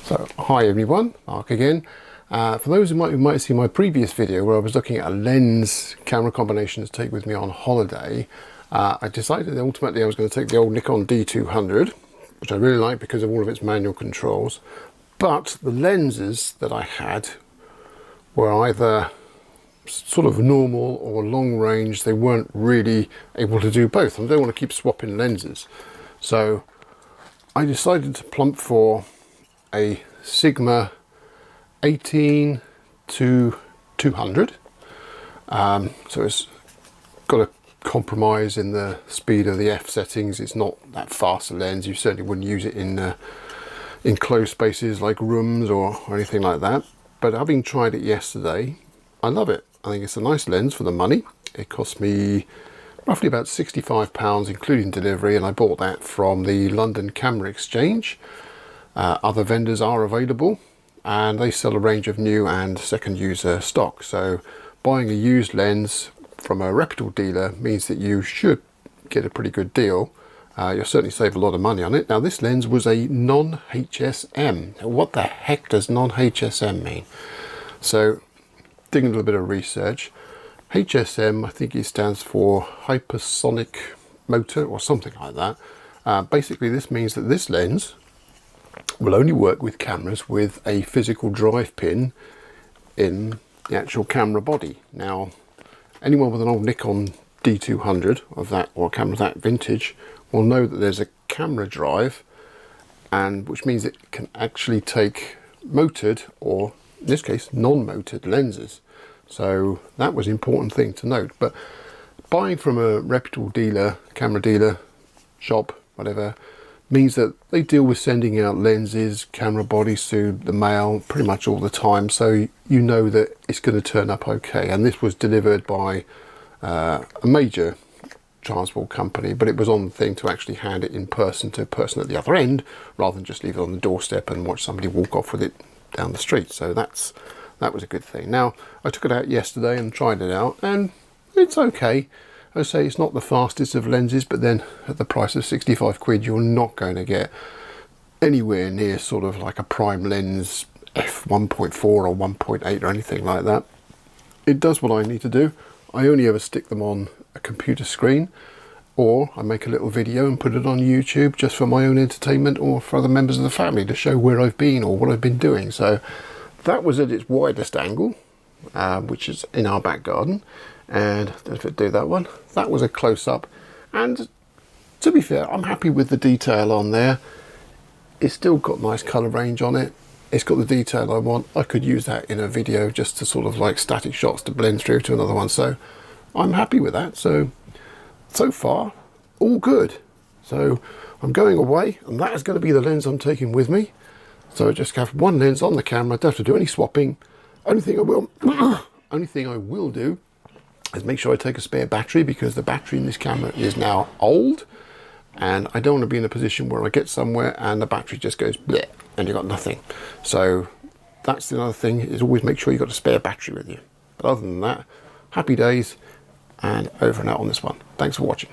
So, hi everyone, Mark again. For those who might have seen my previous video where I was looking at a lens camera combination to take with me on holiday, I decided that ultimately I was going to take the old Nikon D200, which I really like because of all of its manual controls, but the lenses that I had were either sort of normal or long range. They weren't really able to do both. I don't want to keep swapping lenses. So I decided to plump for a Sigma 18 to 200. So it's got a compromise in the speed of the f settings. It's not that fast a lens. You certainly wouldn't use it in enclosed spaces like rooms or anything like that. But having tried it yesterday, I love it. I think it's a nice lens for the money. It cost me roughly about £65 including delivery, and I bought that from the London Camera Exchange. Other vendors are available and they sell a range of new and second user stock. So buying a used lens from a reputable dealer means that you should get a pretty good deal. You'll certainly save a lot of money on it. Now this lens was a non-HSM. What the heck does non-HSM mean? So doing a little bit of research, HSM, I think it stands for hypersonic motor or something like that. Basically this means that this lens will only work with cameras with a physical drive pin in the actual camera body. Now anyone with an old Nikon D200 of that, or a camera of that vintage, will know that there's a camera drive, and which means it can actually take motored, or in this case non-motored lenses. So that was an important thing to note. But buying from a reputable dealer, camera dealer, shop, whatever, means that they deal with sending out lenses, camera bodies to the mail pretty much all the time, so you know that it's going to turn up okay. And this was delivered by a major transport company, but it was on the thing to actually hand it in person to a person at the other end, rather than just leave it on the doorstep and watch somebody walk off with it down the street. So that was a good thing. Now I took it out yesterday and tried it out, and it's okay. I say it's not the fastest of lenses, but then at the price of 65 quid, you're not going to get anywhere near sort of like a prime lens f1.4 or 1.8 or anything like that. It does what I need to do. I only ever stick them on a computer screen, or I make a little video and put it on YouTube just for my own entertainment or for other members of the family to show where I've been or what I've been doing. So that was at its widest angle, which is in our back garden. And if it do that one, that was a close-up, and to be fair, I'm happy with the detail on there. It's still got nice color range on it. It's got the detail I want. I could use that in a video just to sort of like static shots to blend through to another one, so I'm happy with that. So far all good. So I'm going away, and that is going to be the lens I'm taking with me. So I just have one lens on the camera. I don't have to do any swapping. Only thing I will do is make sure I take a spare battery, because the battery in this camera is now old, and I don't want to be in a position where I get somewhere and the battery just goes bleh and you've got nothing. So that's the other thing, is always make sure you've got a spare battery with you. But other than that, happy days, and over and out on this one. Thanks for watching.